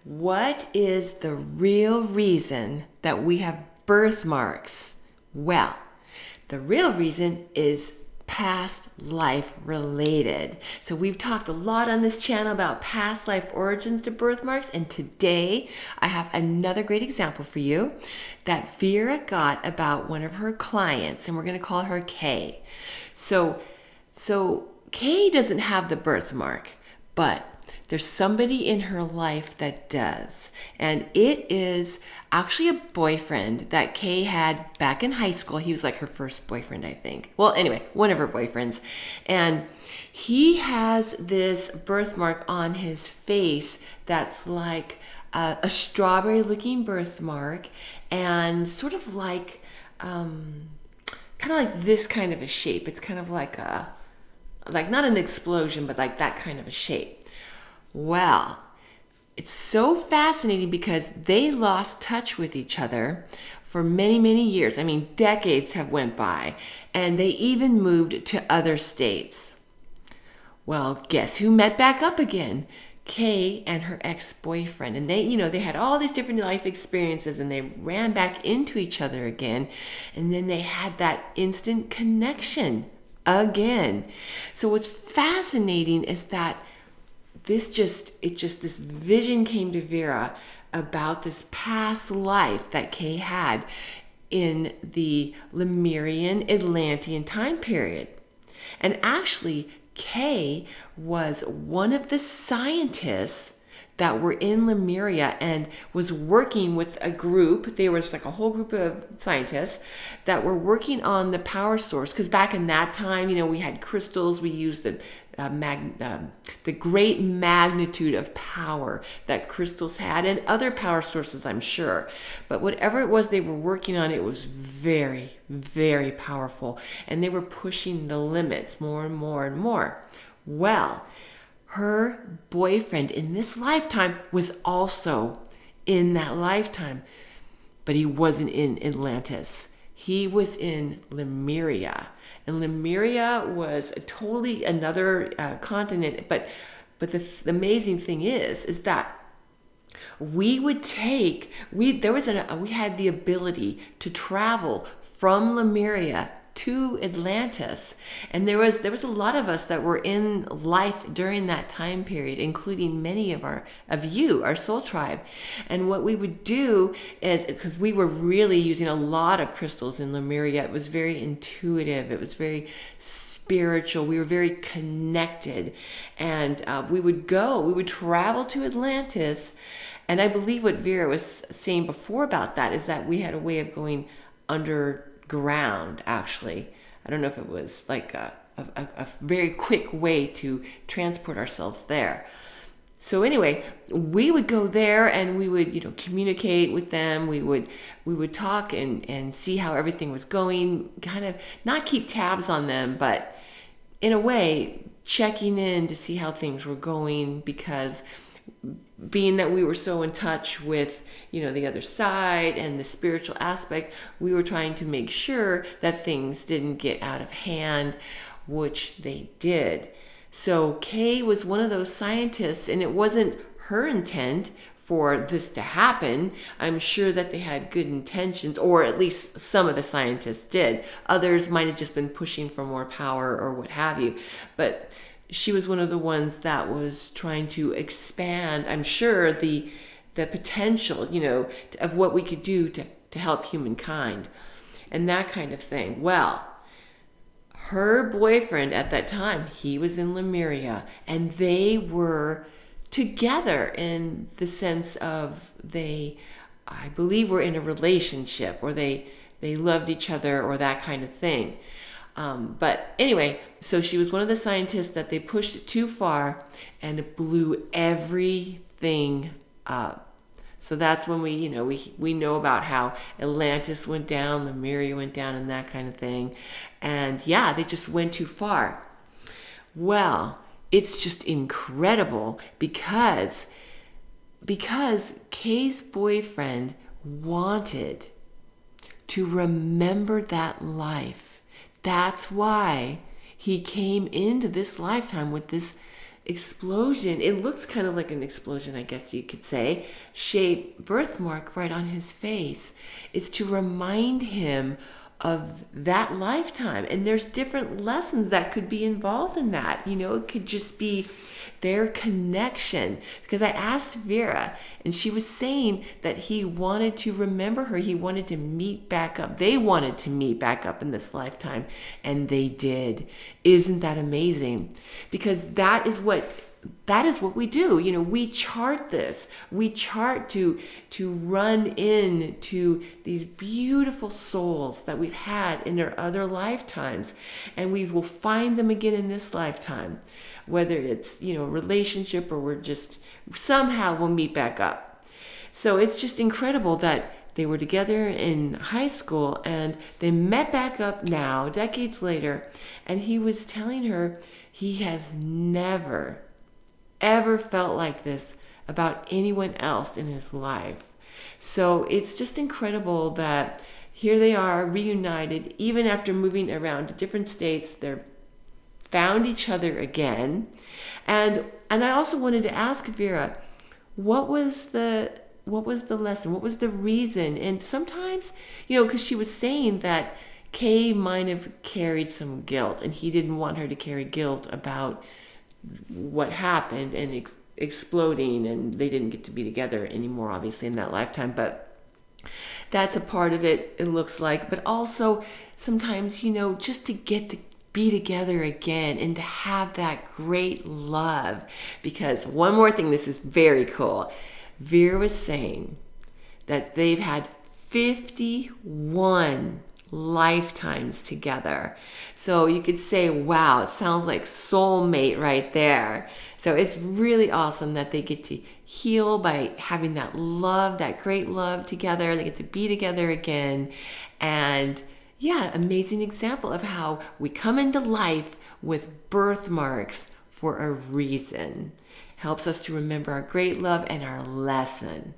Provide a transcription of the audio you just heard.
What is the real reason that we have birthmarks? Well, the real reason is past life related. So we've talked a lot on this channel about past life origins to birthmarks, and today I have another great example for you that Vera got about one of her clients, and we're going to call her Kay. So Kay doesn't have the birthmark, but there's somebody in her life that does. And it is actually a boyfriend that Kay had back in high school. He was like her first boyfriend, I think. Well, anyway, one of her boyfriends. And he has this birthmark on his face that's like a strawberry looking birthmark, and sort of like, kind of like this kind of a shape. It's kind of like not an explosion, but like that kind of a shape. Well, it's so fascinating because they lost touch with each other for many, many years. I mean, decades have went by, and they even moved to other states. Well, guess who met back up again? Kay and her ex-boyfriend. And they had all these different life experiences, and they ran back into each other again. And then they had that instant connection again. So what's fascinating is that this vision came to Vera about this past life that Kay had in the Lemurian Atlantean time period. And actually, Kay was one of the scientists that were in Lemuria and was working with a group. They were just like a whole group of scientists that were working on the power source. Because back in that time, we had crystals. We used the great magnitude of power that crystals had, and other power sources, I'm sure. But whatever it was they were working on, it was very, very powerful. And they were pushing the limits more and more and more. Well, her boyfriend in this lifetime was also in that lifetime, but he wasn't in Atlantis. He was in Lemuria. And Lemuria was totally another continent. But the amazing thing is that we had the ability to travel from Lemuria to Atlantis. And there was a lot of us that were in life during that time period, including many of you, our soul tribe. And what we would do is, because we were really using a lot of crystals in Lemuria, it was very intuitive, it was very spiritual, we were very connected. And we would travel to Atlantis. And I believe what Vera was saying before about that is that we had a way of going underground, actually. I don't know if it was like a very quick way to transport ourselves there. So anyway, we would go there and we would, communicate with them. We would talk and see how everything was going, kind of not keep tabs on them, but in a way checking in to see how things were going, because being that we were so in touch with, the other side and the spiritual aspect, we were trying to make sure that things didn't get out of hand, which they did. So Kay was one of those scientists, and it wasn't her intent for this to happen. I'm sure that they had good intentions, or at least some of the scientists did. Others might have just been pushing for more power or what have you. But she was one of the ones that was trying to expand, I'm sure, the potential, of what we could do to help humankind and that kind of thing. Well, her boyfriend at that time, he was in Lemuria, and they were together in the sense of I believe, were in a relationship, or they loved each other, or that kind of thing. But anyway, so she was one of the scientists that they pushed it too far, and it blew everything up. So that's when we know about how Atlantis went down, Lemuria went down, and that kind of thing. And yeah, they just went too far. Well, it's just incredible because Kay's boyfriend wanted to remember that life. That's why he came into this lifetime with this explosion, it looks kind of like an explosion, I guess you could say, shaped birthmark right on his face. It's to remind him of that lifetime. And there's different lessons that could be involved in that. It could just be their connection. Because I asked Vera, and she was saying that he wanted to remember her. He wanted to meet back up. They wanted to meet back up in this lifetime, and they did. Isn't that amazing? Because that is what we do. We chart this. We chart to run into these beautiful souls that we've had in our other lifetimes, and we will find them again in this lifetime, whether it's, a relationship or we're just somehow we'll meet back up. So it's just incredible that they were together in high school and they met back up now, decades later, and he was telling her he has never ever felt like this about anyone else in his life. So it's just incredible that here they are reunited, even after moving around to different states. They're found each other again. And I also wanted to ask Vera, what was the lesson? What was the reason? And sometimes, because she was saying that Kay might have carried some guilt, and he didn't want her to carry guilt about what happened and exploding, and they didn't get to be together anymore, obviously, in that lifetime. But that's a part of it, it looks like. But also sometimes, just to get to be together again and to have that great love. Because one more thing, this is very cool. Vera was saying that they've had 51 lifetimes together. So you could say, wow, it sounds like soulmate right there. So it's really awesome that they get to heal by having that love, that great love together. They get to be together again. And yeah, amazing example of how we come into life with birthmarks for a reason. Helps us to remember our great love and our lesson.